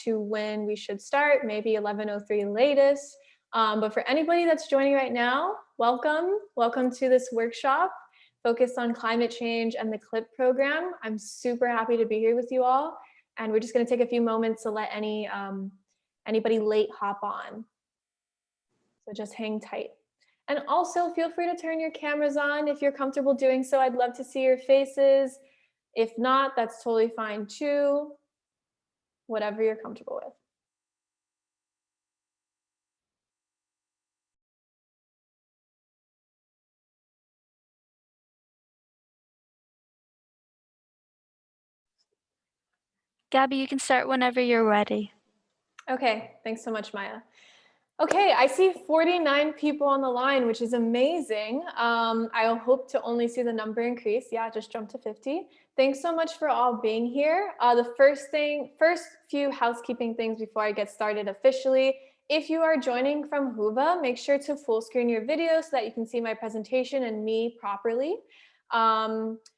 to when we should start, maybe 11:03 latest. But for anybody that's joining right now, welcome. Welcome to this workshop focused on climate change and the CLIP program. I'm super happy to be here with you all. And we're just gonna take a few moments to let anybody late hop on. So just hang tight. And also feel free to turn your cameras on if you're comfortable doing so. I'd love to see your faces. If not, that's totally fine too. Whatever you're comfortable with. Gabby, you can start whenever you're ready. Okay, thanks so much, Maya. Okay, I see 49 people on the line, which is amazing. I hope to only see the number increase. Yeah, just jumped to 50. Thanks so much for all being here. The first few housekeeping things before I get started officially. If you are joining from Huba, make sure to full screen your video so that you can see my presentation and me properly.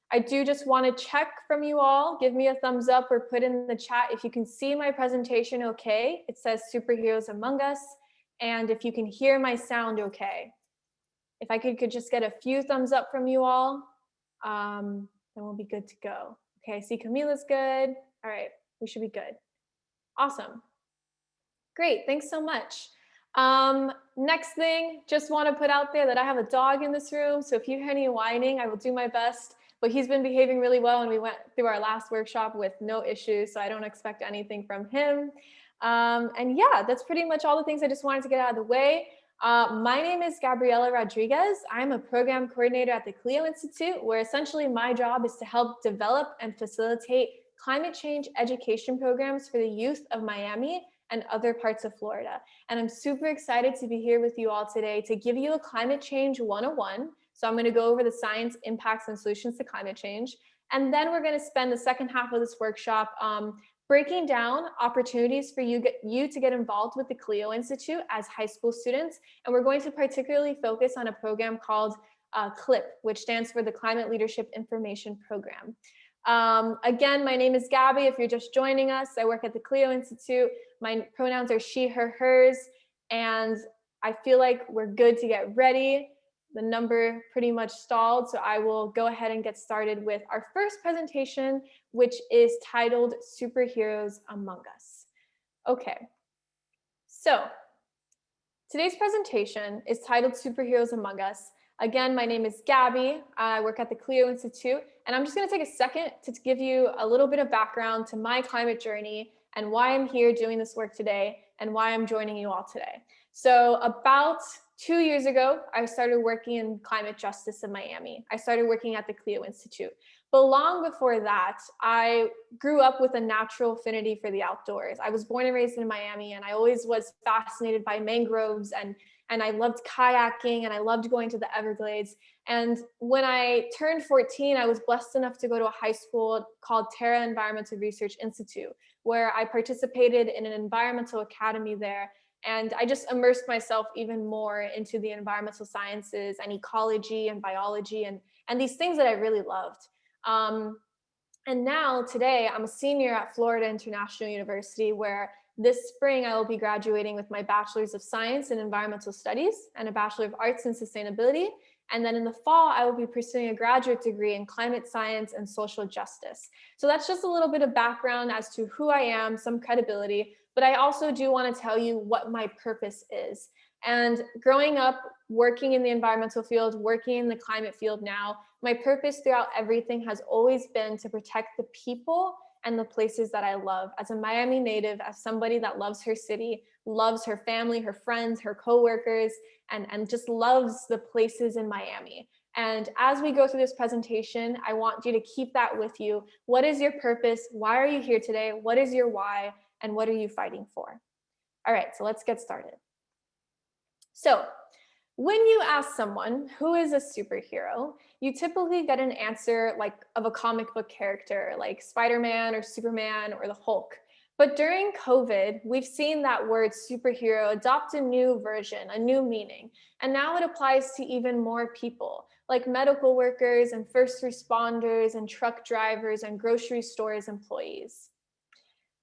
I do just want to check from you all. Give me a thumbs up or put in the chat if you can see my presentation okay. It says Superheroes Among Us. And if you can hear my sound okay. If I could just get a few thumbs up from you all, then we'll be good to go. Okay, I see Camila's good. All right, we should be good. Awesome. Great, thanks so much. Next thing, just want to put out there that I have a dog in this room. So if you hear any whining, I will do my best. But he's been behaving really well, and we went through our last workshop with no issues, so I don't expect anything from him. And yeah, that's pretty much all the things I just wanted to get out of the way. My name is Gabriela Rodriguez. I'm a program coordinator at the CLEO Institute, where essentially my job is to help develop and facilitate climate change education programs for the youth of Miami and other parts of Florida. And I'm super excited to be here with you all today to give you a climate change 101. So I'm going to go over the science, impacts, and solutions to climate change. And then we're going to spend the second half of this workshop breaking down opportunities for you to get involved with the CLEO Institute as high school students. And we're going to particularly focus on a program called CLIP, which stands for the Climate Leadership Information Program. Again, my name is Gabby. If you're just joining us, I work at the CLEO Institute. My pronouns are she, her, hers. And I feel like we're good to get ready. The number pretty much stalled, so I will go ahead and get started with our first presentation, which is titled Superheroes Among Us. Okay, so today's presentation is titled Superheroes Among Us. Again, my name is Gabby. I work at the CLEO Institute, and I'm just going to take a second to give you a little bit of background to my climate journey and why I'm here doing this work today and why I'm joining you all today. So about 2 years ago, I started working in climate justice in Miami. I started working at the CLEO Institute. But long before that, I grew up with a natural affinity for the outdoors. I was born and raised in Miami, and I always was fascinated by mangroves, and I loved kayaking, and I loved going to the Everglades. And when I turned 14, I was blessed enough to go to a high school called Terra Environmental Research Institute, where I participated in an environmental academy there. And I just immersed myself even more into the environmental sciences and ecology and biology and these things that I really loved. And now today I'm a senior at Florida International University, where this spring I will be graduating with my Bachelor's of Science in Environmental Studies and a Bachelor of Arts in Sustainability. And then in the fall, I will be pursuing a graduate degree in climate science and social justice. So that's just a little bit of background as to who I am, some credibility, but I also do want to tell you what my purpose is. And growing up, working in the environmental field, working in the climate field now, my purpose throughout everything has always been to protect the people and the places that I love. As a Miami native, as somebody that loves her city, loves her family, her friends, her coworkers, and just loves the places in Miami. And as we go through this presentation, I want you to keep that with you. What is your purpose? Why are you here today? What is your why? And what are you fighting for? All right, so let's get started. So when you ask someone who is a superhero, you typically get an answer like of a comic book character like Spider-Man or Superman or the Hulk. But during COVID, we've seen that word superhero adopt a new version, a new meaning. And now it applies to even more people, like medical workers and first responders and truck drivers and grocery stores employees.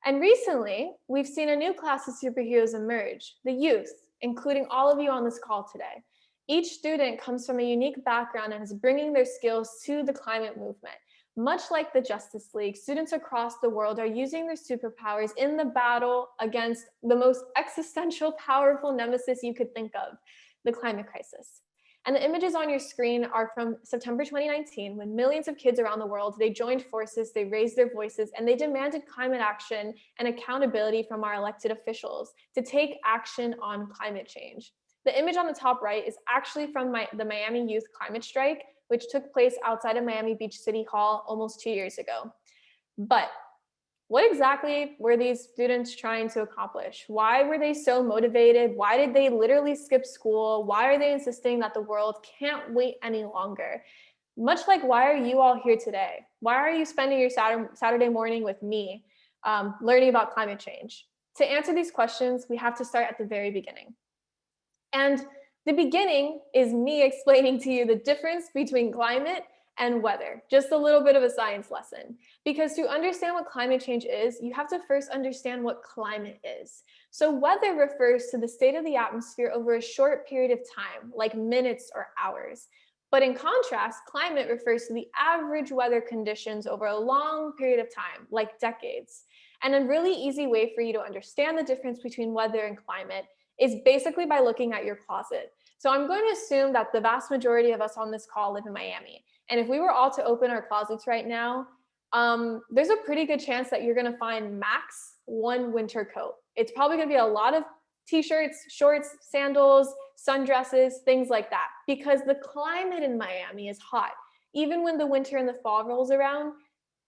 And recently, we've seen a new class of superheroes emerge, the youth, including all of you on this call today. Each student comes from a unique background and is bringing their skills to the climate movement. Much like the Justice League, students across the world are using their superpowers in the battle against the most existential, powerful nemesis you could think of, the climate crisis. And the images on your screen are from September 2019, when millions of kids around the world, they joined forces, they raised their voices, and they demanded climate action and accountability from our elected officials to take action on climate change. The image on the top right is actually from the Miami Youth Climate Strike, which took place outside of Miami Beach City Hall almost 2 years ago. But what exactly were these students trying to accomplish? Why were they so motivated? Why did they literally skip school? Why are they insisting that the world can't wait any longer? Much like, why are you all here today? Why are you spending your Saturday morning with me, learning about climate change? To answer these questions, we have to start at the very beginning. And the beginning is me explaining to you the difference between climate and weather, just a little bit of a science lesson. Because to understand what climate change is, you have to first understand what climate is. So weather refers to the state of the atmosphere over a short period of time, like minutes or hours. But in contrast, climate refers to the average weather conditions over a long period of time, like decades. And a really easy way for you to understand the difference between weather and climate is basically by looking at your closet. So I'm going to assume that the vast majority of us on this call live in Miami. And if we were all to open our closets right now, there's a pretty good chance that you're going to find max one winter coat. It's probably going to be a lot of t-shirts, shorts, sandals, sundresses, things like that, because the climate in Miami is hot. Even when the winter and the fall rolls around,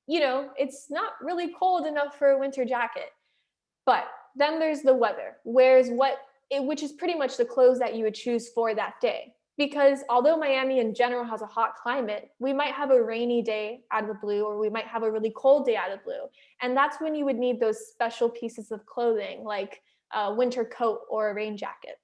you know, it's not really cold enough for a winter jacket. But then there's the weather, which is pretty much the clothes that you would choose for that day. Because although Miami in general has a hot climate, we might have a rainy day out of the blue, or we might have a really cold day out of the blue. And that's when you would need those special pieces of clothing, like a winter coat or a rain jacket.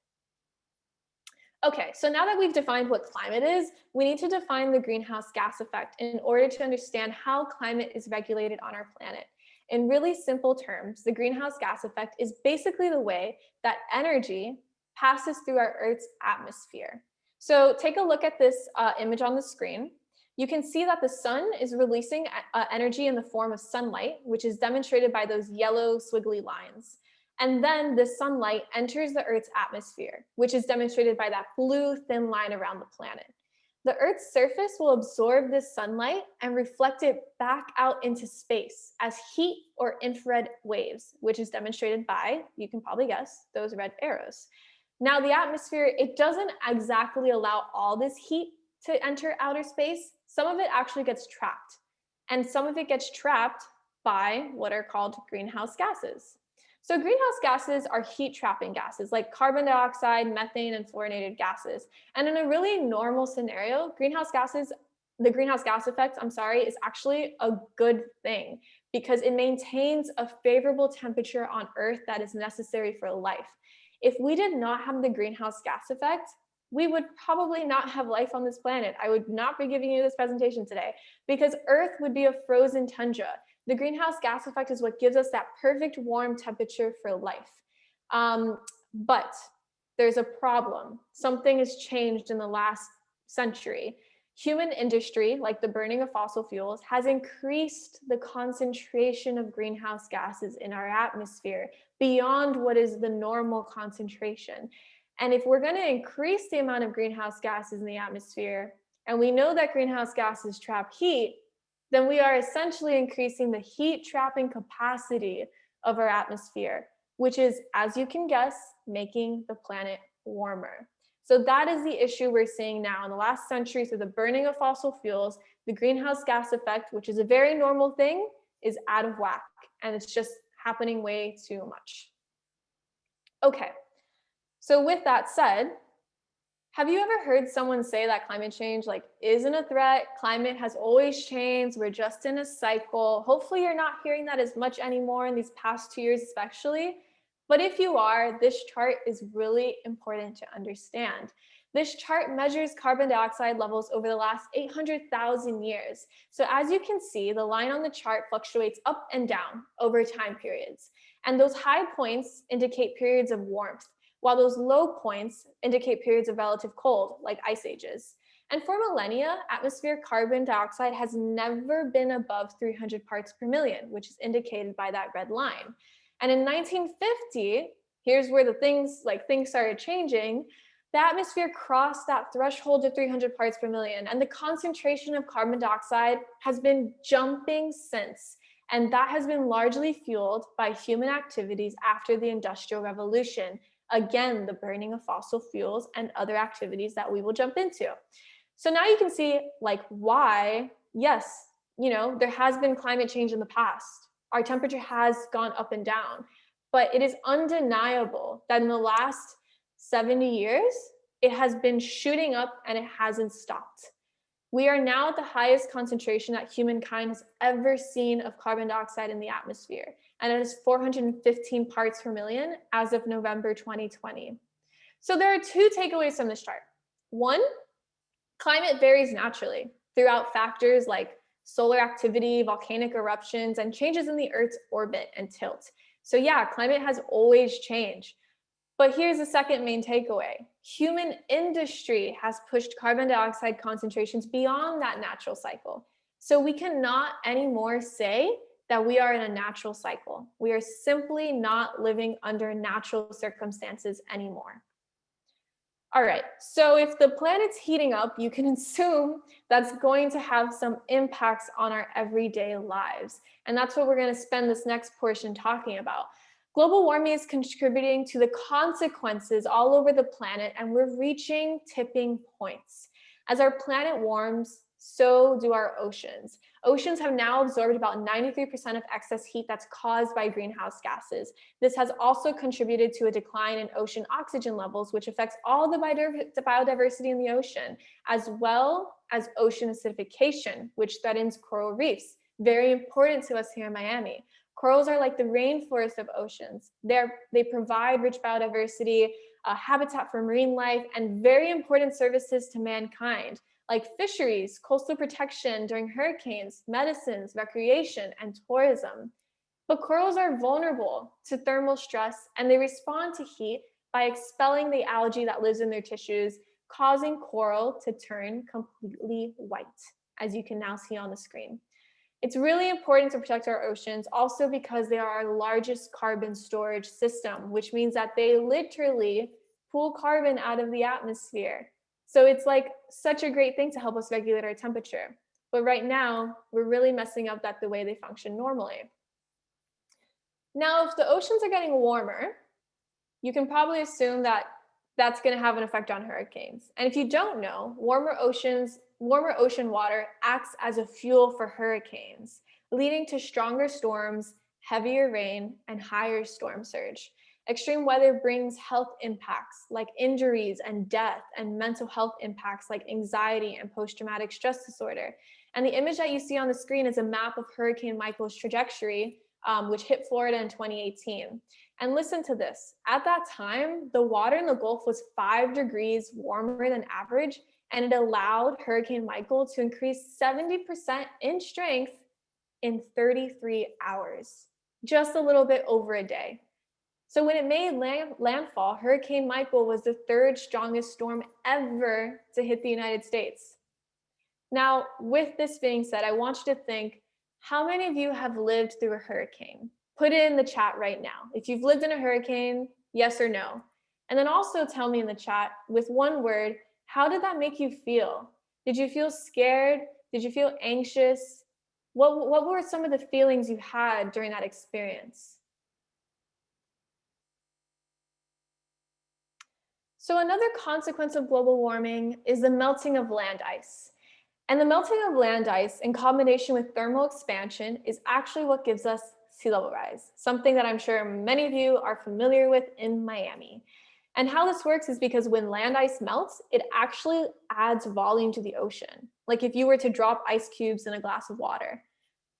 Okay, so now that we've defined what climate is, we need to define the greenhouse gas effect in order to understand how climate is regulated on our planet. In really simple terms, the greenhouse gas effect is basically the way that energy passes through our Earth's atmosphere. So take a look at this image on the screen. You can see that the sun is releasing energy in the form of sunlight, which is demonstrated by those yellow squiggly lines. And then the sunlight enters the Earth's atmosphere, which is demonstrated by that blue thin line around the planet. The Earth's surface will absorb this sunlight and reflect it back out into space as heat or infrared waves, which is demonstrated by, you can probably guess, those red arrows. Now, the atmosphere, it doesn't exactly allow all this heat to enter outer space. Some of it actually gets trapped, and some of it gets trapped by what are called greenhouse gases. So greenhouse gases are heat trapping gases like carbon dioxide, methane, and fluorinated gases. And in a really normal scenario, the greenhouse gas effect, is actually a good thing because it maintains a favorable temperature on Earth that is necessary for life. If we did not have the greenhouse gas effect, we would probably not have life on this planet. I would not be giving you this presentation today because Earth would be a frozen tundra. The greenhouse gas effect is what gives us that perfect warm temperature for life. But there's a problem. Something has changed in the last century. Human industry, like the burning of fossil fuels, has increased the concentration of greenhouse gases in our atmosphere beyond what is the normal concentration. And if we're going to increase the amount of greenhouse gases in the atmosphere, and we know that greenhouse gases trap heat, then we are essentially increasing the heat trapping capacity of our atmosphere, which is, as you can guess, making the planet warmer. So that is the issue we're seeing now in the last century through the burning of fossil fuels. The greenhouse gas effect, which is a very normal thing, is out of whack, and it's just happening way too much. Okay, so with that said, have you ever heard someone say that climate change isn't a threat? Climate has always changed. We're just in a cycle. Hopefully you're not hearing that as much anymore in these past 2 years, especially. But if you are, this chart is really important to understand This chart measures carbon dioxide levels over the last 800,000 years. So as you can see, the line on the chart fluctuates up and down over time periods. And those high points indicate periods of warmth, while those low points indicate periods of relative cold, like ice ages. And for millennia, atmospheric carbon dioxide has never been above 300 parts per million, which is indicated by that red line. And in 1950, here's where the things started changing. The atmosphere crossed that threshold of 300 parts per million, and the concentration of carbon dioxide has been jumping since. And that has been largely fueled by human activities after the Industrial Revolution. Again, the burning of fossil fuels and other activities that we will jump into. So now you can see why, yes, there has been climate change in the past. Our temperature has gone up and down, but it is undeniable that in the last 70 years, it has been shooting up and it hasn't stopped. We are now at the highest concentration that humankind has ever seen of carbon dioxide in the atmosphere, and it is 415 parts per million as of November 2020. So there are two takeaways from this chart. One, climate varies naturally throughout factors like solar activity, volcanic eruptions, and changes in the Earth's orbit and tilt. So yeah, climate has always changed. But here's the second main takeaway. Human industry has pushed carbon dioxide concentrations beyond that natural cycle. So we cannot anymore say that we are in a natural cycle. We are simply not living under natural circumstances anymore. All right, so if the planet's heating up, you can assume that's going to have some impacts on our everyday lives. And that's what we're going to spend this next portion talking about. Global warming is contributing to the consequences all over the planet, and we're reaching tipping points. As our planet warms, so do our oceans. Oceans have now absorbed about 93% of excess heat that's caused by greenhouse gases. This has also contributed to a decline in ocean oxygen levels, which affects all the biodiversity in the ocean, as well as ocean acidification, which threatens coral reefs. Very important to us here in Miami. Corals are like the rainforest of oceans. They provide rich biodiversity, habitat for marine life, and very important services to mankind, like fisheries, coastal protection during hurricanes, medicines, recreation, and tourism. But corals are vulnerable to thermal stress, and they respond to heat by expelling the algae that lives in their tissues, causing coral to turn completely white, as you can now see on the screen. It's really important to protect our oceans also because they are our largest carbon storage system, which means that they literally pull carbon out of the atmosphere. So it's like such a great thing to help us regulate our temperature. But right now, we're really messing up the way they function normally. Now, if the oceans are getting warmer, you can probably assume that that's going to have an effect on hurricanes. And if you don't know, warmer ocean water acts as a fuel for hurricanes, leading to stronger storms, heavier rain, and higher storm surge. Extreme weather brings health impacts like injuries and death, and mental health impacts like anxiety and post-traumatic stress disorder. And the image that you see on the screen is a map of Hurricane Michael's trajectory, which hit Florida in 2018. And listen to this. At that time, the water in the Gulf was 5 degrees warmer than average, and it allowed Hurricane Michael to increase 70% in strength in 33 hours, just a little bit over a day. So when it made landfall, Hurricane Michael was the 3rd strongest storm ever to hit the United States. Now, with this being said, I want you to think, how many of you have lived through a hurricane? Put it in the chat right now. If you've lived in a hurricane, yes or no. And then also tell me in the chat with one word, how did that make you feel? Did you feel scared? Did you feel anxious? What were some of the feelings you had during that experience? So another consequence of global warming is the melting of land ice. And the melting of land ice in combination with thermal expansion is actually what gives us sea level rise, something that I'm sure many of you are familiar with in Miami. And how this works is because when land ice melts, it actually adds volume to the ocean, like if you were to drop ice cubes in a glass of water.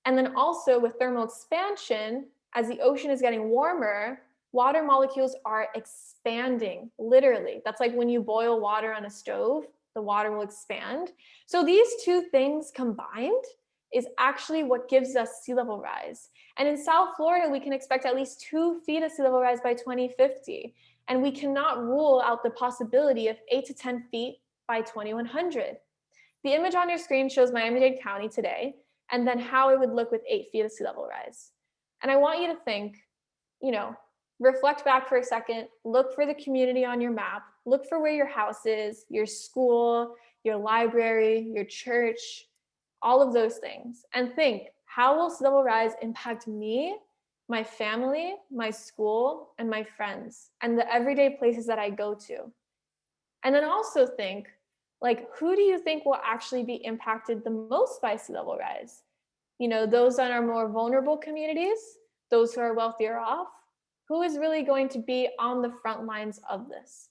And then also with thermal expansion, as the ocean is getting warmer, water molecules are expanding, literally. That's like when you boil water on a stove, the water will expand. So these two things combined is actually what gives us sea level rise. And in South Florida, we can expect at least 2 feet of sea level rise by 2050. And we cannot rule out the possibility of 8 to 10 feet by 2100. The image on your screen shows Miami-Dade County today, and then how it would look with 8 feet of sea level rise. And I want you to think, reflect back for a second, look for the community on your map, look for where your house is, your school, your library, your church, all of those things, and think, how will sea level rise impact me, my family, my school, and my friends, and the everyday places that I go to? And then also think, like, who do you think will actually be impacted the most by sea level rise? Those that are more vulnerable communities, those who are wealthier off, who is really going to be on the front lines of this?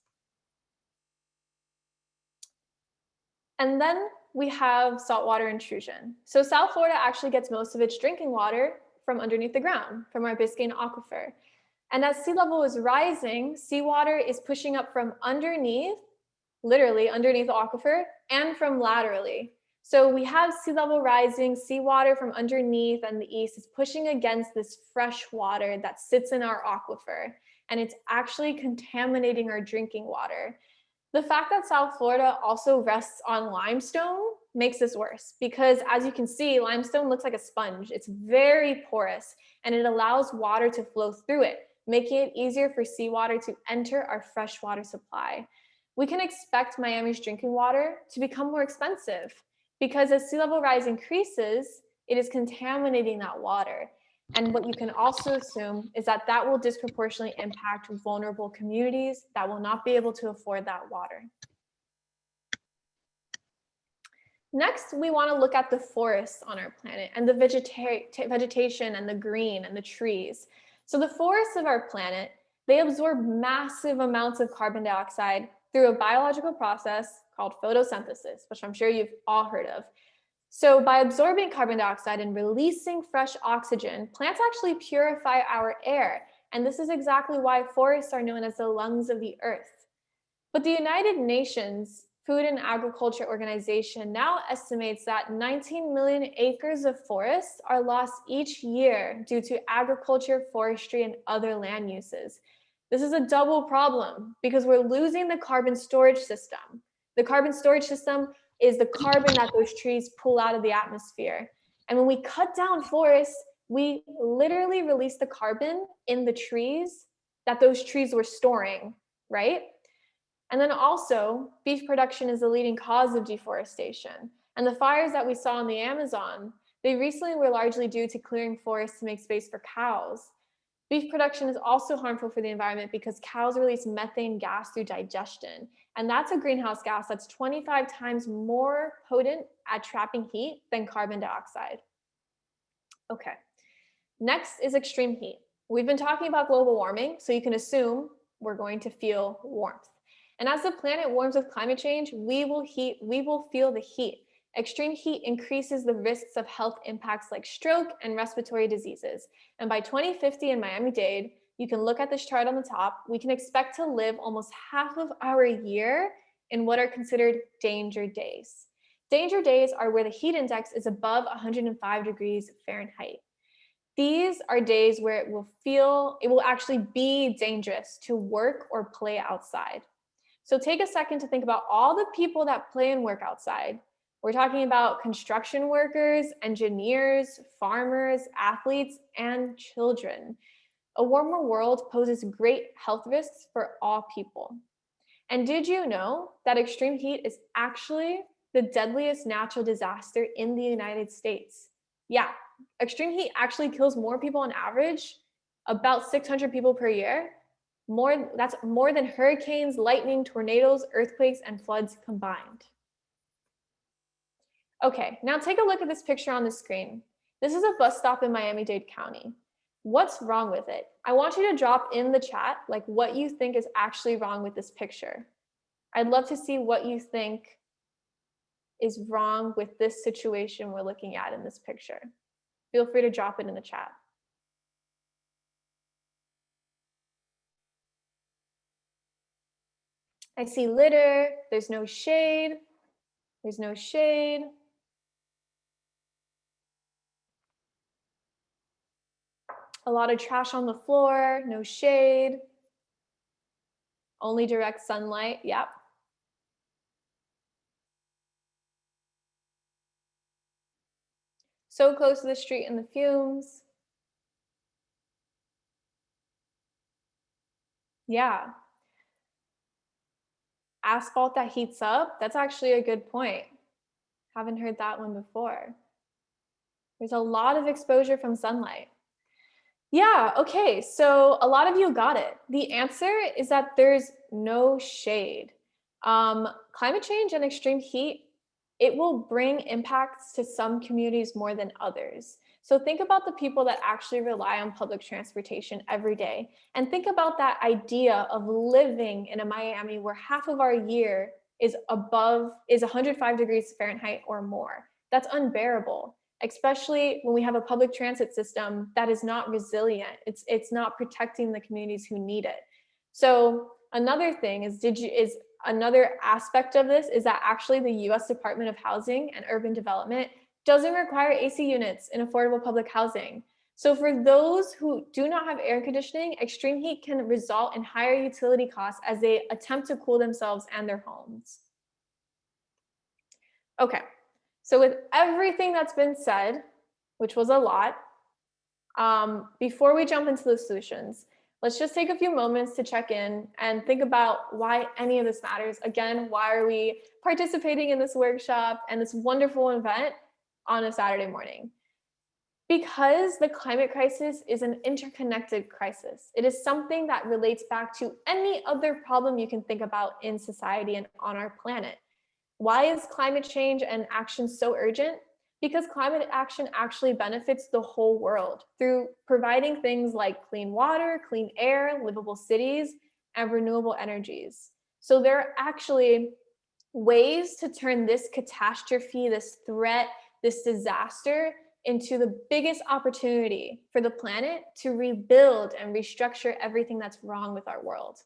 And then we have saltwater intrusion. So South Florida actually gets most of its drinking water from underneath the ground, from our Biscayne aquifer. And as sea level is rising, seawater is pushing up from underneath, literally underneath the aquifer, and from laterally. So we have sea level rising, seawater from underneath and the east is pushing against this fresh water that sits in our aquifer, and it's actually contaminating our drinking water. The fact that South Florida also rests on limestone makes this worse, because as you can see, limestone looks like a sponge. It's very porous, and it allows water to flow through it, making it easier for seawater to enter our freshwater supply. We can expect Miami's drinking water to become more expensive, because as sea level rise increases, it is contaminating that water. And what you can also assume is that that will disproportionately impact vulnerable communities that will not be able to afford that water. Next, we want to look at the forests on our planet and the vegetation and the green and the trees. So the forests of our planet, they absorb massive amounts of carbon dioxide through a biological process called photosynthesis, which I'm sure you've all heard of. So by absorbing carbon dioxide and releasing fresh oxygen, plants actually purify our air. And this is exactly why forests are known as the lungs of the earth. But the United Nations Food and Agriculture Organization now estimates that 19 million acres of forests are lost each year due to agriculture, forestry, and other land uses. This is a double problem because we're losing the carbon storage system. The carbon storage system is the carbon that those trees pull out of the atmosphere. And when we cut down forests, we literally release the carbon in the trees that those trees were storing, right? And then also, beef production is the leading cause of deforestation. And the fires that we saw in the Amazon, they recently were largely due to clearing forests to make space for cows. Beef production is also harmful for the environment because cows release methane gas through digestion. And that's a greenhouse gas that's 25 times more potent at trapping heat than carbon dioxide. Okay, next is extreme heat. We've been talking about global warming, so you can assume we're going to feel warmth. And as the planet warms with climate change, we will feel the heat. Extreme heat increases the risks of health impacts like stroke and respiratory diseases. And by 2050 in Miami-Dade, you can look at this chart on the top, we can expect to live almost half of our year in what are considered danger days. Danger days are where the heat index is above 105 degrees Fahrenheit. These are days where it will actually be dangerous to work or play outside. So take a second to think about all the people that play and work outside. We're talking about construction workers, engineers, farmers, athletes, and children. A warmer world poses great health risks for all people. And did you know that extreme heat is actually the deadliest natural disaster in the United States? Yeah, extreme heat actually kills more people on average, about 600 people per year. That's more than hurricanes, lightning, tornadoes, earthquakes, and floods combined. Okay, now take a look at this picture on the screen. This is a bus stop in Miami-Dade County. What's wrong with it? I want you to drop in the chat like what you think is actually wrong with this picture. I'd love to see what you think is wrong with this situation we're looking at in this picture. Feel free to drop it in the chat. I see litter, there's no shade, there's no shade. A lot of trash on the floor, no shade. Only direct sunlight, yep. So close to the street and the fumes. Yeah. Asphalt that heats up, that's actually a good point. Haven't heard that one before. There's a lot of exposure from sunlight. Yeah, okay, so a lot of you got it. The answer is that there's no shade. Climate change and extreme heat, it will bring impacts to some communities more than others. So think about the people that actually rely on public transportation every day. And think about that idea of living in a Miami where half of our year is 105 degrees Fahrenheit or more. That's unbearable, especially when we have a public transit system that is not resilient. It's not protecting the communities who need it. So another thing is another aspect of this is that actually the US Department of Housing and Urban Development doesn't require AC units in affordable public housing. So for those who do not have air conditioning, extreme heat can result in higher utility costs as they attempt to cool themselves and their homes. Okay, so with everything that's been said, which was a lot, before we jump into the solutions, let's just take a few moments to check in and think about why any of this matters. Again, why are we participating in this workshop and this wonderful event on a Saturday morning? Because the climate crisis is an interconnected crisis. It is something that relates back to any other problem you can think about in society and on our planet. Why is climate change and action so urgent? Because climate action actually benefits the whole world through providing things like clean water, clean air, livable cities, and renewable energies. So there are actually ways to turn this catastrophe, this threat, this disaster into the biggest opportunity for the planet to rebuild and restructure everything that's wrong with our world.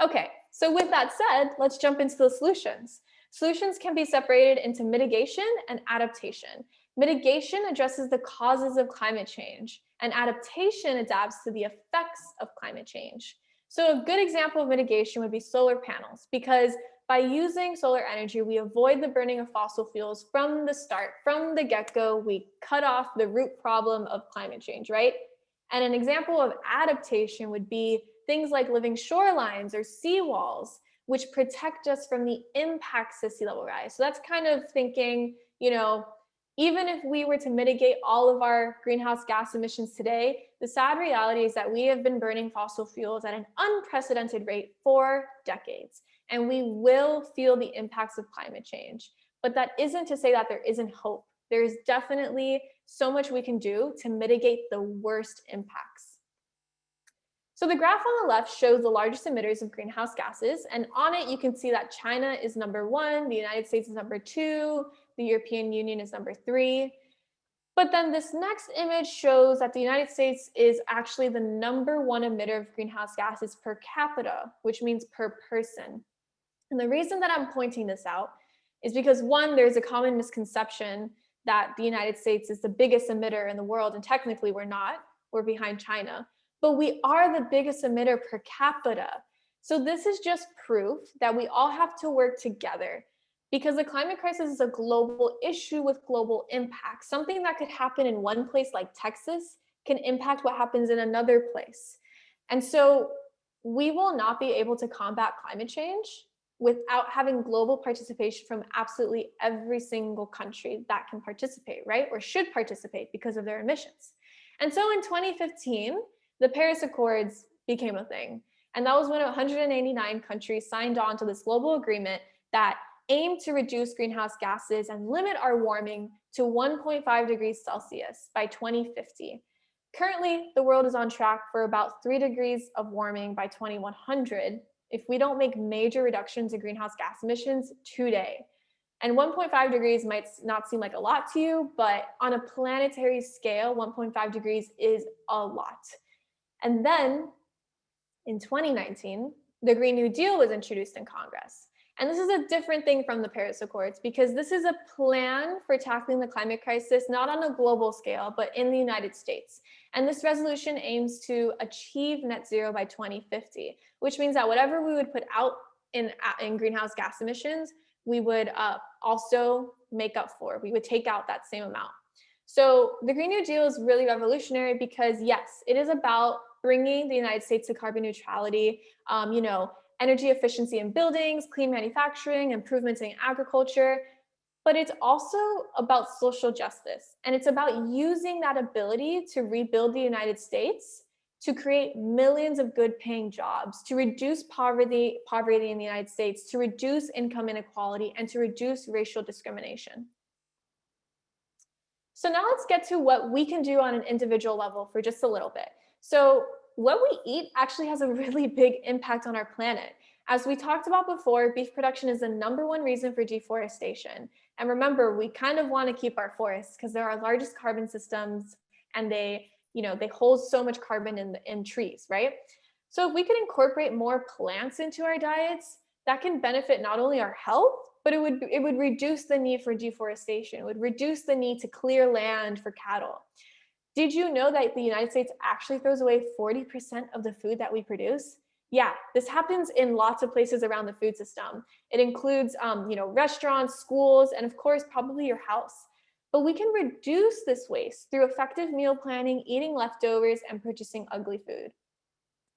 Okay, so with that said, let's jump into the solutions. Solutions can be separated into mitigation and adaptation. Mitigation addresses the causes of climate change, and adaptation adapts to the effects of climate change. So a good example of mitigation would be solar panels, because by using solar energy, we avoid the burning of fossil fuels from the start, from the get-go. We cut off the root problem of climate change, right? And an example of adaptation would be things like living shorelines or seawalls, which protect us from the impacts of sea level rise. So that's kind of thinking, even if we were to mitigate all of our greenhouse gas emissions today, the sad reality is that we have been burning fossil fuels at an unprecedented rate for decades, and we will feel the impacts of climate change. But that isn't to say that there isn't hope. There is definitely so much we can do to mitigate the worst impacts. So the graph on the left shows the largest emitters of greenhouse gases, and on it you can see that China is number 1, the United States is number 2, the European Union is number 3. But then this next image shows that the United States is actually the number 1 emitter of greenhouse gases per capita, which means per person. And the reason that I'm pointing this out is because, one, there's a common misconception that the United States is the biggest emitter in the world, and technically we're not. We're behind China. But we are the biggest emitter per capita. So this is just proof that we all have to work together, because the climate crisis is a global issue with global impact. Something that could happen in one place like Texas can impact what happens in another place. And so we will not be able to combat climate change without having global participation from absolutely every single country that can participate, right? Or should participate because of their emissions. And so in 2015, the Paris Accords became a thing. And that was when 189 countries signed on to this global agreement that aimed to reduce greenhouse gases and limit our warming to 1.5 degrees Celsius by 2050. Currently, the world is on track for about 3 degrees of warming by 2100 if we don't make major reductions in greenhouse gas emissions today. And 1.5 degrees might not seem like a lot to you, but on a planetary scale, 1.5 degrees is a lot. And then in 2019, the Green New Deal was introduced in Congress. And this is a different thing from the Paris Accords because this is a plan for tackling the climate crisis, not on a global scale, but in the United States. And this resolution aims to achieve net zero by 2050, which means that whatever we would put out in greenhouse gas emissions, we would also make up for. We would take out that same amount. So the Green New Deal is really revolutionary because yes, it is about bringing the United States to carbon neutrality, energy efficiency in buildings, clean manufacturing, improvements in agriculture, but it's also about social justice. And it's about using that ability to rebuild the United States to create millions of good paying jobs, to reduce poverty in the United States, to reduce income inequality, and to reduce racial discrimination. So now let's get to what we can do on an individual level for just a little bit. So what we eat actually has a really big impact on our planet. As we talked about before, beef production is the #1 reason for deforestation. And remember, we kind of want to keep our forests because they're our largest carbon systems and they hold so much carbon in trees, right? So if we could incorporate more plants into our diets, that can benefit not only our health, but it would reduce the need for deforestation. It would reduce the need to clear land for cattle. Did you know that the United States actually throws away 40% of the food that we produce? Yeah, this happens in lots of places around the food system. It includes, restaurants, schools, and of course, probably your house. But we can reduce this waste through effective meal planning, eating leftovers, and purchasing ugly food.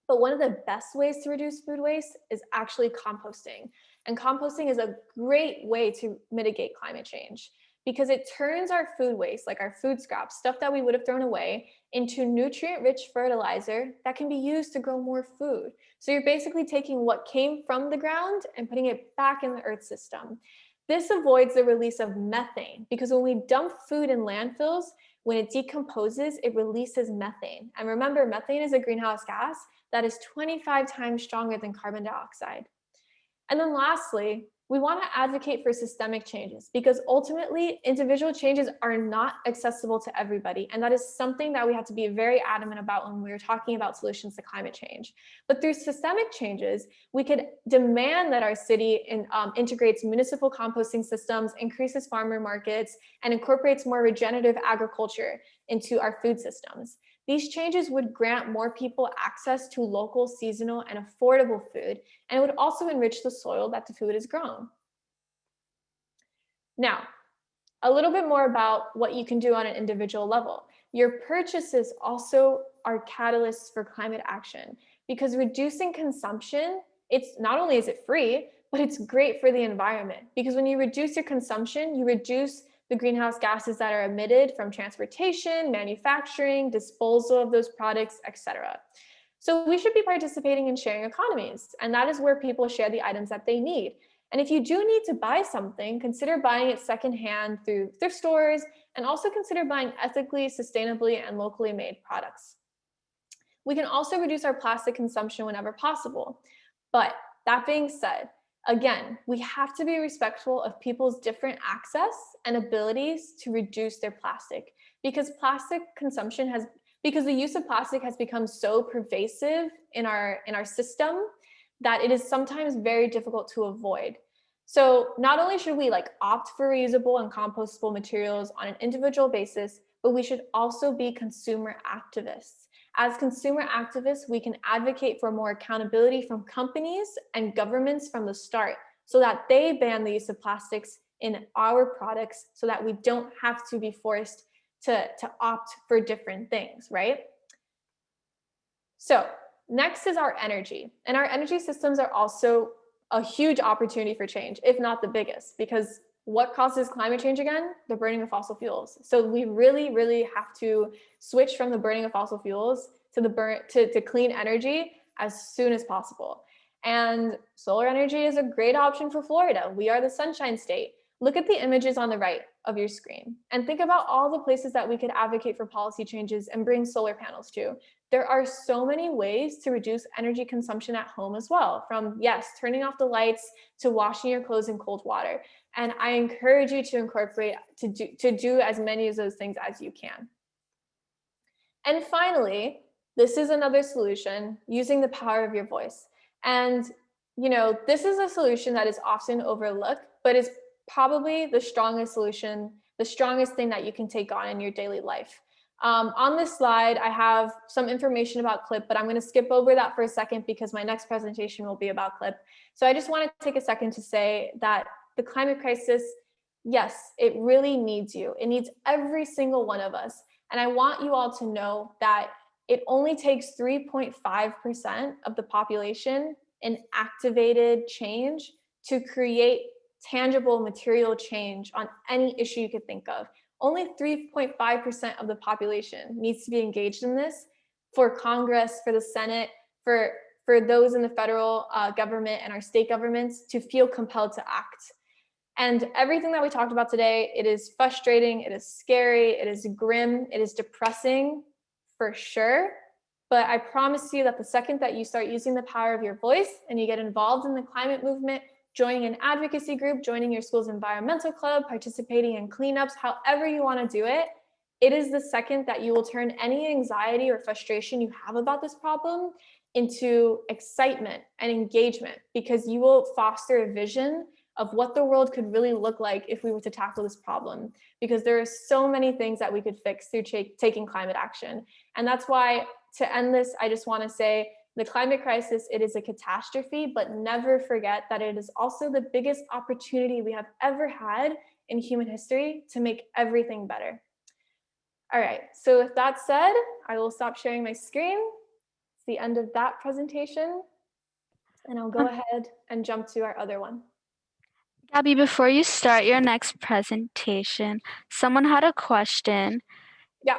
But one of the best ways to reduce food waste is actually composting. And composting is a great way to mitigate climate change because it turns our food waste, like our food scraps, stuff that we would have thrown away, into nutrient-rich fertilizer that can be used to grow more food. So you're basically taking what came from the ground and putting it back in the earth system. This avoids the release of methane because when we dump food in landfills, when it decomposes, it releases methane. And remember, methane is a greenhouse gas that is 25 times stronger than carbon dioxide. And then lastly, we want to advocate for systemic changes because ultimately individual changes are not accessible to everybody. And that is something that we have to be very adamant about when we're talking about solutions to climate change. But through systemic changes, we could demand that our city integrates municipal composting systems, increases farmer markets, and incorporates more regenerative agriculture into our food systems. These changes would grant more people access to local, seasonal, and affordable food, and it would also enrich the soil that the food is grown. Now, a little bit more about what you can do on an individual level. Your purchases also are catalysts for climate action because reducing consumption, it's not only is it free, but it's great for the environment because when you reduce your consumption, you reduce the greenhouse gases that are emitted from transportation, manufacturing, disposal of those products, etc. So we should be participating in sharing economies, and that is where people share the items that they need. And if you do need to buy something, consider buying it secondhand through thrift stores, and also consider buying ethically, sustainably, and locally made products. We can also reduce our plastic consumption whenever possible. But that being said, again, we have to be respectful of people's different access and abilities to reduce their plastic because the use of plastic has become so pervasive in our system that it is sometimes very difficult to avoid. So not only should we opt for reusable and compostable materials on an individual basis, but we should also be consumer activists. As consumer activists, we can advocate for more accountability from companies and governments from the start so that they ban the use of plastics in our products so that we don't have to be forced to opt for different things, right? So next is our energy. And our energy systems are also a huge opportunity for change, if not the biggest, because what causes climate change again? The burning of fossil fuels. So we really, really have to switch from the burning of fossil fuels to clean energy as soon as possible. And solar energy is a great option for Florida. We are the Sunshine State. Look at the images on the right of your screen and think about all the places that we could advocate for policy changes and bring solar panels to. There are so many ways to reduce energy consumption at home as well, from yes, turning off the lights to washing your clothes in cold water. And I encourage you to incorporate to do as many of those things as you can. And finally, this is another solution, using the power of your voice. And, this is a solution that is often overlooked, but is probably the strongest solution, the strongest thing that you can take on in your daily life. On this slide, I have some information about CLIP, but I'm going to skip over that for a second because my next presentation will be about CLIP. So I just want to take a second to say that the climate crisis, yes, it really needs you. It needs every single one of us. And I want you all to know that it only takes 3.5% of the population in activated change to create tangible material change on any issue you could think of. Only 3.5% of the population needs to be engaged in this for Congress, for the Senate, for those in the federal government and our state governments to feel compelled to act. And everything that we talked about today, it is frustrating, it is scary, it is grim, it is depressing for sure. But I promise you that the second that you start using the power of your voice and you get involved in the climate movement, joining an advocacy group, joining your school's environmental club, participating in cleanups, however you want to do it, it is the second that you will turn any anxiety or frustration you have about this problem into excitement and engagement, because you will foster a vision of what the world could really look like if we were to tackle this problem, because there are so many things that we could fix through taking climate action. And that's why, to end this, I just want to say the climate crisis, it is a catastrophe, but never forget that it is also the biggest opportunity we have ever had in human history to make everything better. All right, so with that said, I will stop sharing my screen. It's the end of that presentation, and I'll go ahead and jump to our other one. Gabby, before you start your next presentation, someone had a question. Yeah.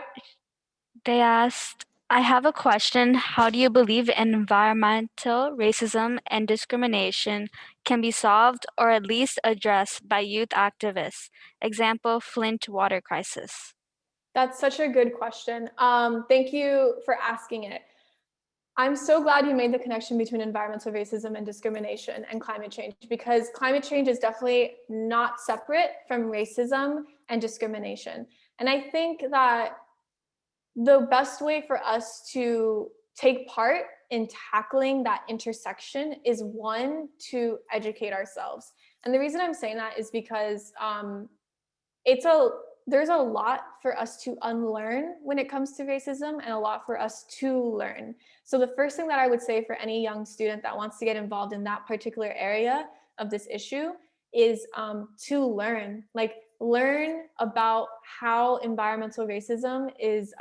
They asked, I have a question. How do you believe environmental racism and discrimination can be solved or at least addressed by youth activists? Example, Flint water crisis. That's such a good question. Thank you for asking it. I'm so glad you made the connection between environmental racism and discrimination and climate change, because climate change is definitely not separate from racism and discrimination. And I think that the best way for us to take part in tackling that intersection is, one, to educate ourselves. And the reason I'm saying that is because there's a lot for us to unlearn when it comes to racism, and a lot for us to learn. So the first thing that I would say for any young student that wants to get involved in that particular area of this issue is to learn. Learn about how environmental racism is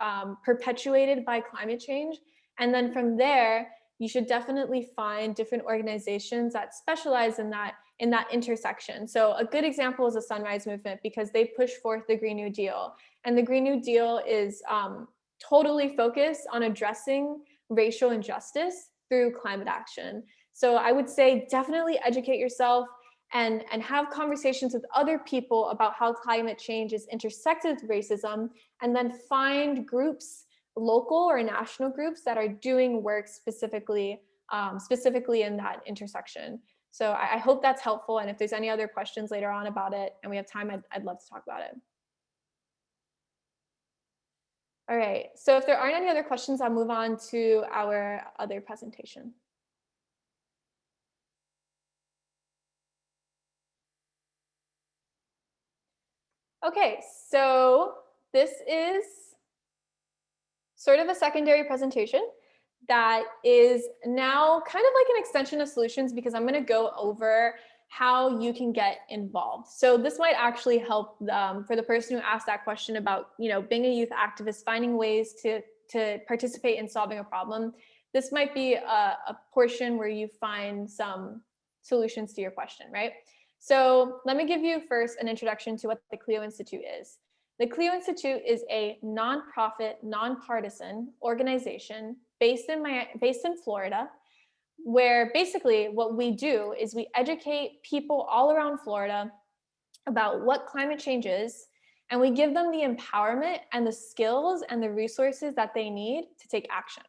perpetuated by climate change. And then from there, you should definitely find different organizations that specialize in that intersection. So a good example is the Sunrise Movement, because they push forth the Green New Deal. And the Green New Deal is totally focused on addressing racial injustice through climate action. So I would say definitely educate yourself and have conversations with other people about how climate change is intersected with racism, and then find groups, local or national groups, that are doing work specifically in that intersection. So I hope that's helpful. And if there's any other questions later on about it and we have time, I'd love to talk about it. All right, so if there aren't any other questions, I'll move on to our other presentation. Okay, so this is sort of a secondary presentation that is now kind of like an extension of solutions, because I'm going to go over how you can get involved. So this might actually help for the person who asked that question about, being a youth activist, finding ways to participate in solving a problem. This might be a portion where you find some solutions to your question, right? So let me give you first an introduction to what the CLEO Institute is. The CLEO Institute is a nonprofit, nonpartisan organization based in Florida, where basically what we do is we educate people all around Florida about what climate change is, and we give them the empowerment and the skills and the resources that they need to take action.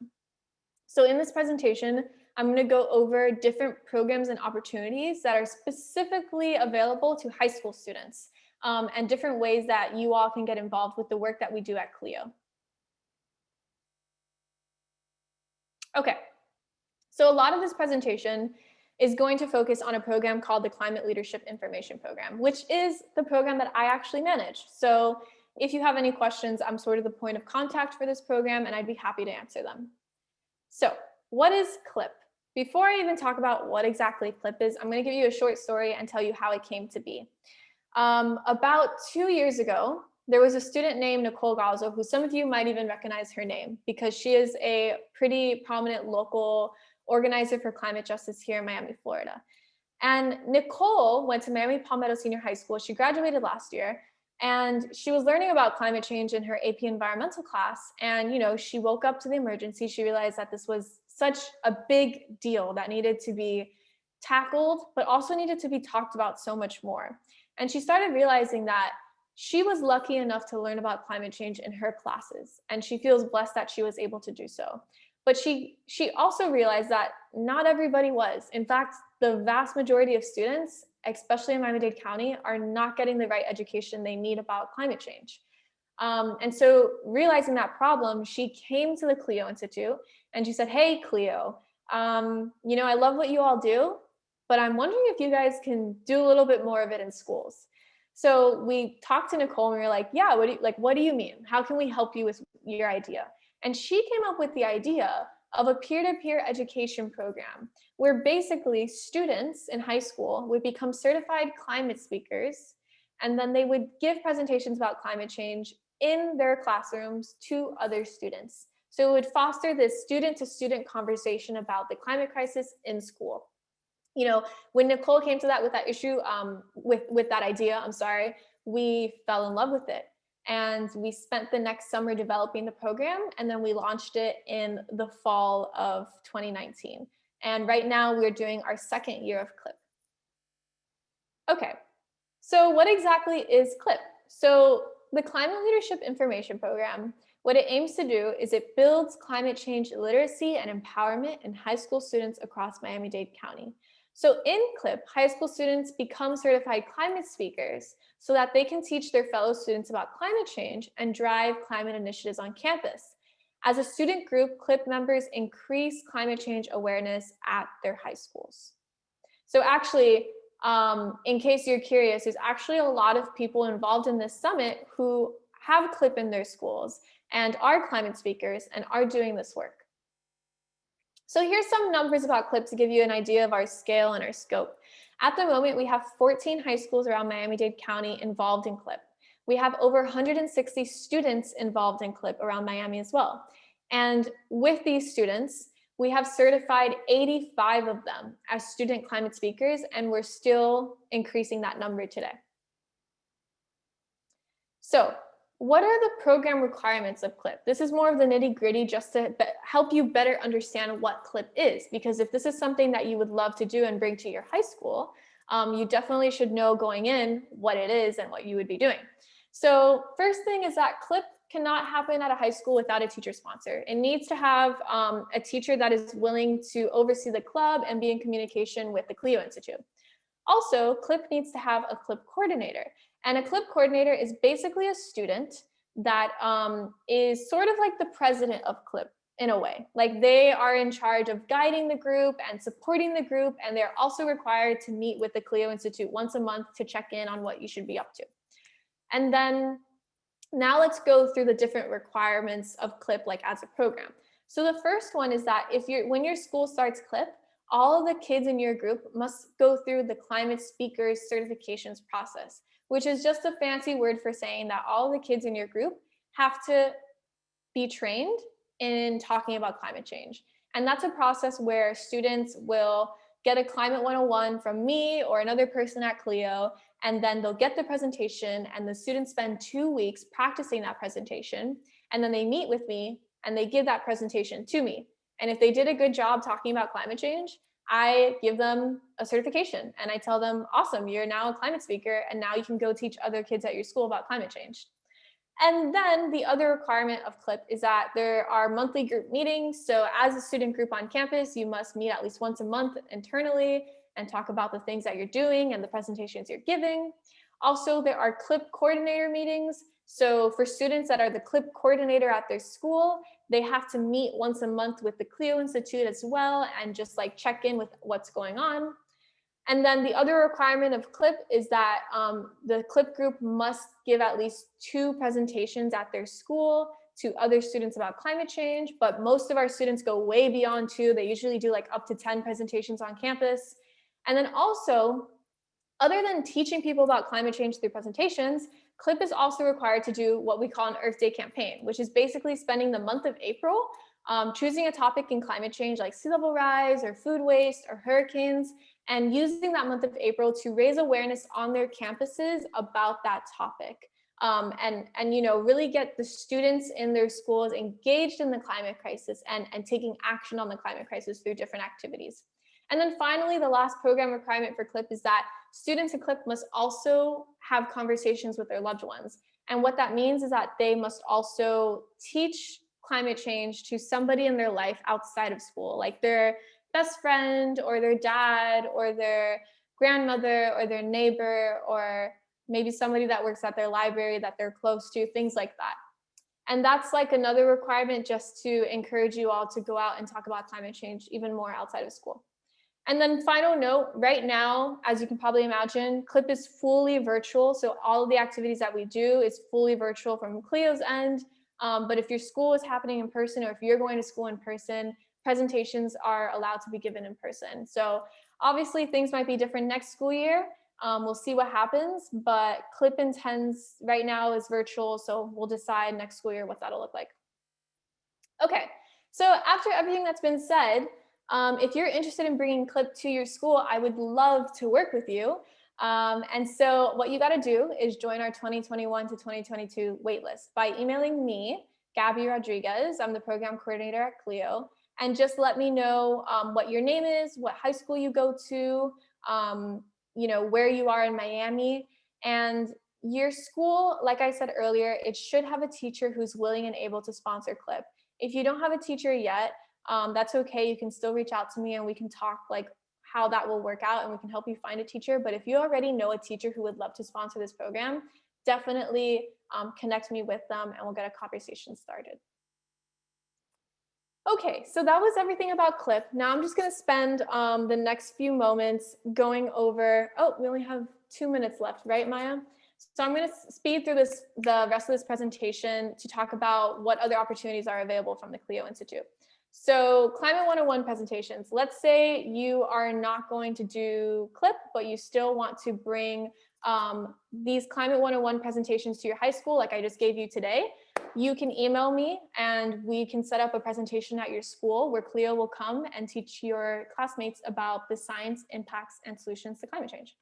So in this presentation, I'm going to go over different programs and opportunities that are specifically available to high school students, and different ways that you all can get involved with the work that we do at CLEO. Okay, So a lot of this presentation is going to focus on a program called the Climate Leadership Information Program, which is the program that I actually manage. So if you have any questions, I'm sort of the point of contact for this program, and I'd be happy to answer them. So what is CLIP? Before I even talk about what exactly CLIP is, I'm going to give you a short story and tell you how it came to be. About 2 years ago, there was a student named Nicole Galzo, who some of you might even recognize her name because she is a pretty prominent local organizer for climate justice here in Miami, Florida. And Nicole went to Miami Palmetto Senior High School. She graduated last year, and she was learning about climate change in her AP environmental class. And, she woke up to the emergency. She realized that this was such a big deal that needed to be tackled, but also needed to be talked about so much more. And she started realizing that she was lucky enough to learn about climate change in her classes, and she feels blessed that she was able to do so. But she also realized that not everybody was. In fact, the vast majority of students, especially in Miami-Dade County, are not getting the right education they need about climate change. And so realizing that problem, she came to the CLEO Institute and she said, hey, CLEO, I love what you all do, but I'm wondering if you guys can do a little bit more of it in schools. So we talked to Nicole and we were like, yeah, what do you mean? How can we help you with your idea? And she came up with the idea of a peer-to-peer education program where basically students in high school would become certified climate speakers, and then they would give presentations about climate change in their classrooms to other students. So it would foster this student-to-student conversation about the climate crisis in school. When Nicole came to that with that issue, with that idea, we fell in love with it. And we spent the next summer developing the program, and then we launched it in the fall of 2019. And right now we're doing our second year of CLIP. Okay, so what exactly is CLIP? So the Climate Leadership Information Program, what it aims to do is it builds climate change literacy and empowerment in high school students across Miami-Dade County. So in CLIP, high school students become certified climate speakers so that they can teach their fellow students about climate change and drive climate initiatives on campus. As a student group, CLIP members increase climate change awareness at their high schools. So actually, in case you're curious, there's actually a lot of people involved in this summit who have CLIP in their schools and are climate speakers and are doing this work. So here's some numbers about CLIP to give you an idea of our scale and our scope. At the moment, we have 14 high schools around Miami-Dade County involved in CLIP. We have over 160 students involved in CLIP around Miami as well. And with these students, we have certified 85 of them as student climate speakers, and we're still increasing that number today. So what are the program requirements of CLIP? This is more of the nitty-gritty just to help you better understand what CLIP is, because if this is something that you would love to do and bring to your high school, you definitely should know going in what it is and what you would be doing. So first thing is that CLIP cannot happen at a high school without a teacher sponsor. It needs to have a teacher that is willing to oversee the club and be in communication with the CLEO Institute. Also, CLIP needs to have a CLIP coordinator. And a CLIP coordinator is basically a student that is sort of like the president of CLIP in a way. Like they are in charge of guiding the group and supporting the group, and they're also required to meet with the CLEO Institute once a month to check in on what you should be up to. And then now let's go through the different requirements of CLIP like as a program. So the first one is that when your school starts CLIP, all of the kids in your group must go through the climate speakers certifications process, which is just a fancy word for saying that all the kids in your group have to be trained in talking about climate change. And that's a process where students will get a Climate 101 from me or another person at CLEO, and then they'll get the presentation, and the students spend 2 weeks practicing that presentation, and then they meet with me and they give that presentation to me. And if they did a good job talking about climate change, I give them a certification and I tell them, awesome, you're now a climate speaker, and now you can go teach other kids at your school about climate change. And then the other requirement of CLIP is that there are monthly group meetings. So as a student group on campus, you must meet at least once a month internally and talk about the things that you're doing and the presentations you're giving. Also, there are CLIP coordinator meetings. So for students that are the CLIP coordinator at their school, they have to meet once a month with the CLEO Institute as well and just like check in with what's going on. And then the other requirement of CLIP is that the CLIP group must give at least 2 presentations at their school to other students about climate change, but most of our students go way beyond 2. They usually do like up to 10 presentations on campus. And then also, other than teaching people about climate change through presentations, CLIP is also required to do what we call an Earth Day campaign, which is basically spending the month of April choosing a topic in climate change like sea level rise or food waste or hurricanes, and using that month of April to raise awareness on their campuses about that topic. And you know, really get the students in their schools engaged in the climate crisis and taking action on the climate crisis through different activities. And then finally, the last program requirement for CLIP is that students in CLIP must also have conversations with their loved ones. And what that means is that they must also teach climate change to somebody in their life outside of school, like their best friend or their dad or their grandmother or their neighbor, or maybe somebody that works at their library that they're close to, things like that. And that's like another requirement just to encourage you all to go out and talk about climate change even more outside of school. And then final note, right now, as you can probably imagine, CLIP is fully virtual. So all of the activities that we do is fully virtual from CLEO's end. But if your school is happening in person, or if you're going to school in person, presentations are allowed to be given in person. So obviously things might be different next school year. We'll see what happens, but CLIP intends right now is virtual. So we'll decide next school year what that'll look like. Okay, so after everything that's been said, if you're interested in bringing CLIP to your school, I would love to work with you. And so what you got to do is join our 2021 to 2022 waitlist by emailing me, Gabriela Rodriguez. I'm the program coordinator at CLEO. And just let me know what your name is, what high school you go to, you know, where you are in Miami. And your school, like I said earlier, it should have a teacher who's willing and able to sponsor CLIP. If you don't have a teacher yet, that's okay. You can still reach out to me and we can talk like how that will work out and we can help you find a teacher. But if you already know a teacher who would love to sponsor this program, definitely connect me with them and we'll get a conversation started. Okay, so that was everything about CLIP. Now I'm just going to spend the next few moments going over, oh, we only have 2 minutes left, right, Maya? So I'm going to speed through the rest of this presentation to talk about what other opportunities are available from the CLEO Institute. So Climate 101 presentations. Let's say you are not going to do CLIP, but you still want to bring these Climate 101 presentations to your high school, like I just gave you today. You can email me and we can set up a presentation at your school where CLEO will come and teach your classmates about the science, impacts, and solutions to climate change.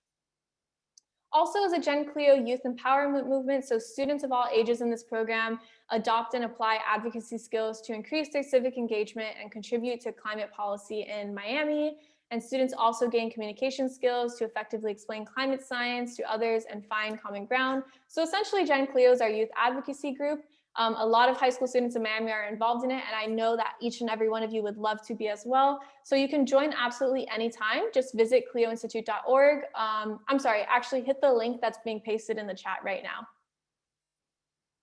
Also, as a Gen CLEO youth empowerment movement, so students of all ages in this program adopt and apply advocacy skills to increase their civic engagement and contribute to climate policy in Miami. And students also gain communication skills to effectively explain climate science to others and find common ground. So essentially, Gen CLEO is our youth advocacy group. A lot of high school students in Miami are involved in it, and I know that each and every one of you would love to be as well. So you can join absolutely anytime. Just visit cleoinstitute.org. I'm sorry, actually hit the link that's being pasted in the chat right now.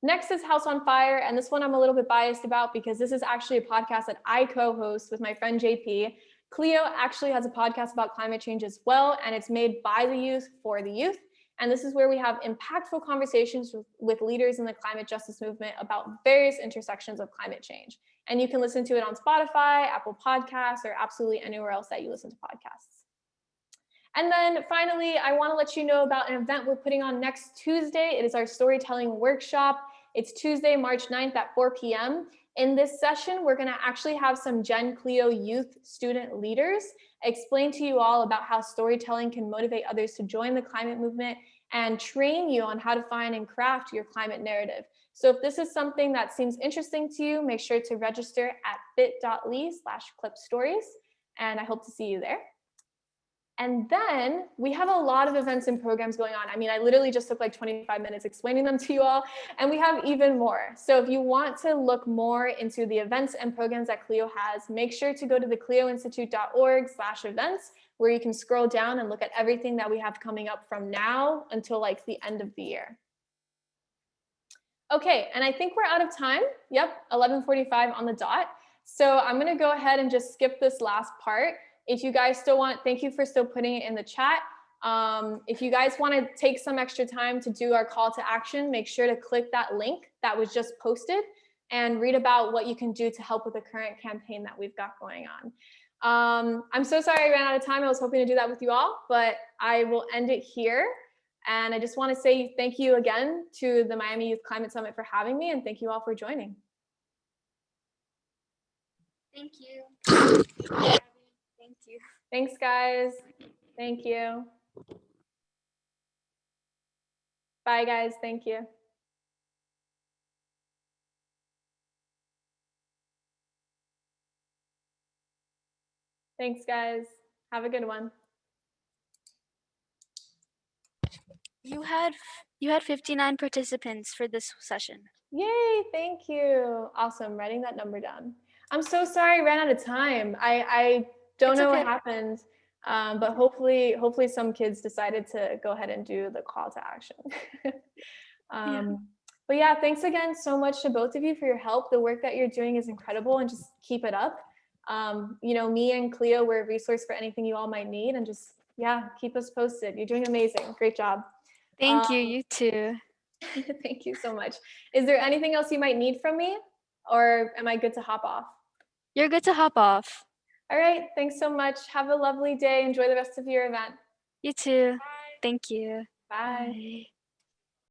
Next is House on Fire, and this one I'm a little bit biased about because this is actually a podcast that I co-host with my friend JP. CLEO actually has a podcast about climate change as well, and it's made by the youth for the youth. And this is where we have impactful conversations with leaders in the climate justice movement about various intersections of climate change. And you can listen to it on Spotify, Apple Podcasts, or absolutely anywhere else that you listen to podcasts. And then finally, I want to let you know about an event we're putting on next Tuesday. It is our storytelling workshop. It's Tuesday, March 9th at 4 p.m. In this session, we're going to actually have some Gen CLEO youth student leaders explain to you all about how storytelling can motivate others to join the climate movement and train you on how to find and craft your climate narrative. So if this is something that seems interesting to you, make sure to register at bit.ly/clipstories, and I hope to see you there. And then we have a lot of events and programs going on. I mean, I literally just took like 25 minutes explaining them to you all, and we have even more. So if you want to look more into the events and programs that CLEO has, make sure to go to the cleoinstitute.org/events, where you can scroll down and look at everything that we have coming up from now until like the end of the year. Okay, and I think we're out of time. Yep, 11:45 on the dot. So I'm gonna go ahead and just skip this last part. If you guys still want, thank you for still putting it in the chat. If you guys wanna take some extra time to do our call to action, make sure to click that link that was just posted and read about what you can do to help with the current campaign that we've got going on. I'm so sorry I ran out of time. I was hoping to do that with you all, but I will end it here. And I just want to say thank you again to the Miami Youth Climate Summit for having me, and thank you all for joining. Thank you. Thank you. Thanks, guys. Thank you. Bye, guys. Thank you. Thanks, guys. Have a good one. You had 59 participants for this session. Yay, thank you. Awesome, writing that number down. I'm so sorry I ran out of time. I don't It's know okay. what happened, but hopefully some kids decided to go ahead and do the call to action. But yeah, thanks again so much to both of you for your help. The work that you're doing is incredible, and just keep it up. You know, me and CLEO, we're a resource for anything you all might need, and just, yeah, keep us posted. You're doing amazing. Great job. Thank you, you too. Thank you so much. Is there anything else you might need from me, or am I good to hop off? You're good to hop off. All right, thanks so much. Have a lovely day. Enjoy the rest of your event. You too. Thank you. Bye. Bye.